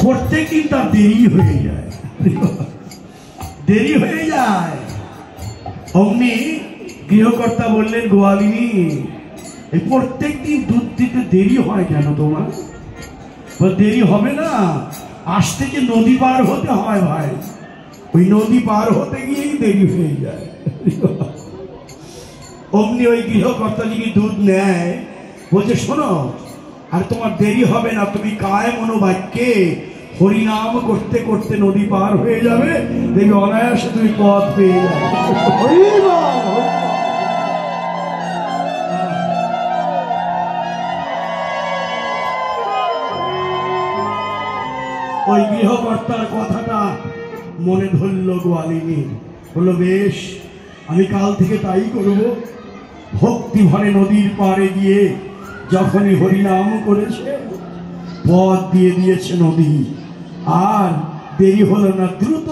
প্রত্যেকদিন তার দেরি হয়ে যায়, দেরি হয়ে যায়। অমনি গৃহকর্তা বললেন, গোয়ালিনী এই প্রত্যেকদিন দুধ দিতে দেরি হয় কেন তোমার? দেরি হবে না, আজ থেকে নদী পার হতে হয় ভাই, ওই নদী পার হতে গিয়েই দেরি হয়ে যায়। অমনি ওই গৃহকর্তা যিনি দুধ নেয় বলছে, শোনো আর তোমার দেরি হবে না, তুমি কায় মনোবাক্যে হরিনাম করতে করতে নদী পার হয়ে যাবে, দেখবে অনায়াসে তুমি পথ পেয়ে যাবে। ওই গৃহকর্তার কথাটা মনে ধরল গোয়ালিনী, বলল বেশ আমি কাল থেকে তাই করব। ভক্তি ভরে নদীর পাড়ে গিয়ে যখনই হরিনাম করেছে পথ দিয়ে দিয়েছে নদী, আর দেরি হলো না, দ্রুত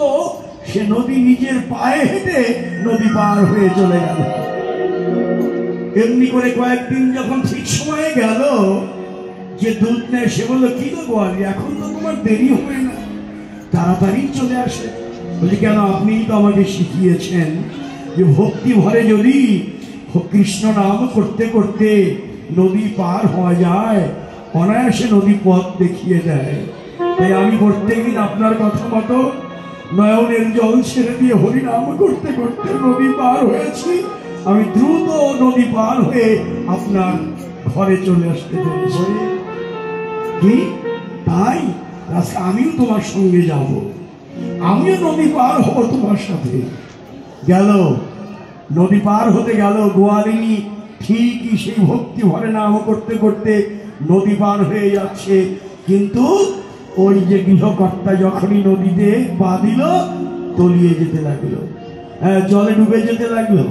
সে নদী নিজের পায়ে হেঁটে নদী পার হয়ে চলে গেল। এমনি করে কয়েকদিন যখন ঠিক সময়ে গেল, যে দুধ নেয় সে বললো, কি গো গোয়ালি এখন তো তোমার দেরি হবে না, তাড়াতাড়ি চলে আসে। বলছি কেন? আপনি তো আমাকে শিখিয়েছেন যে ভক্তি ভরে যদি কৃষ্ণ নাম করতে করতে নদী পার হওয়া যায়, অনায়াসে নদী পথ দেখিয়ে দেয়। তাই আমি প্রত্যেকদিন আপনার কথা মতো নয়নের জল ছেড়ে দিয়ে হরিনাম করতে করতে নদী পার হয়েছি। আমি দ্রুত নদী পার হয়ে আপনার ঘরে চলে আসতে পেরেছি। কি তাই? আজকে আমিও তোমার সঙ্গে যাব, আমিও নদী পার হব তোমার সাথে। গেল, নদী পার হতে গেল। গোয়ালিনী ঠিকই সেই ভক্তি ভরে নাম করতে করতে নদী পার হয়ে যাচ্ছে, কিন্তু ওই যে গৃহকর্তা যখনই নদীতে পা দিল তলিয়ে যেতে লাগলো, জলে ডুবে যেতে লাগলো।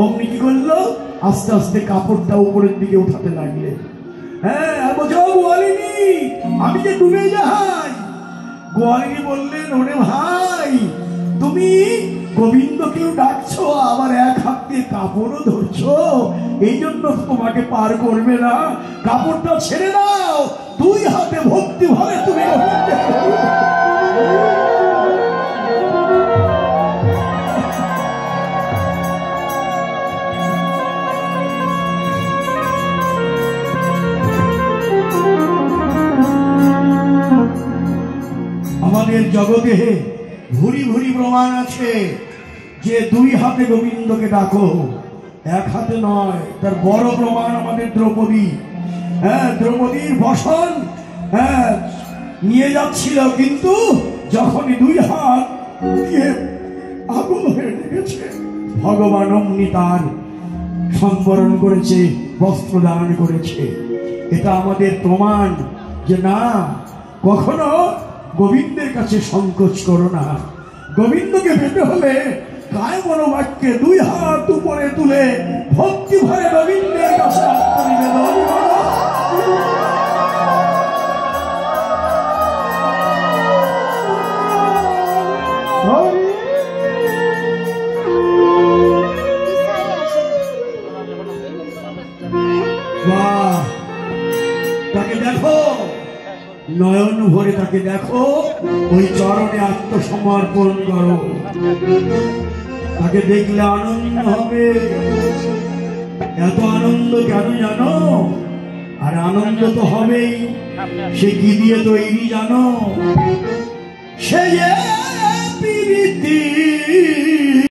অমনি কি করলো? আস্তে আস্তে কাপড়টা উপরের দিকে উঠাতে লাগলে। হ্যাঁ বলছো গোয়ালিনী আমি যে ডুবে যাই। গোয়ালিনী বললেন, ওরে ভাই তুমি গোবিন্দকেও ডাকছো, আবার এক হাত দিয়ে কাপড়ও ধরছো, এই জন্য তোমাকে পার করবে না, কাপড়টা ছেড়ে দাও, দুই হাতে ভক্তি ভরে তুমি আমাদের জগতে ভুরি ভুরি প্রমাণ আছে যে দুই হাতে গোবিন্দকে ডাকো, এক হাতে নয়। তার বড় প্রমাণ আমাদের দ্রৌপদী। দ্রৌপদীর বসন নিয়ে যাচ্ছিল, কিন্তু যখনই দুই হাত দিয়ে আগুন হয়ে লেগেছে, ভগবান অমনি তার সংবরণ করেছে, বস্ত্র দান করেছে। এটা আমাদের প্রমাণ যে না, কখনো গোবিন্দের কাছে সংকোচ করো না। গোবিন্দকে পেতে হলে কায় মনোবাক্যে দুই হাত উপরে তুলে ভক্তি ভরে গোবিন্দের কাছে আত্মনিবেদন করো। বাহ, তাকে দেখো, নয়ন ভরে তাকে দেখো, ওই চরণে আত্মসমর্পণ করো। তাকে দেখলে আনন্দ হবে। এত আনন্দ কেন জানো? আর আনন্দ তো হবেই, সে কি দিয়ে তৈরি জানো? সে যে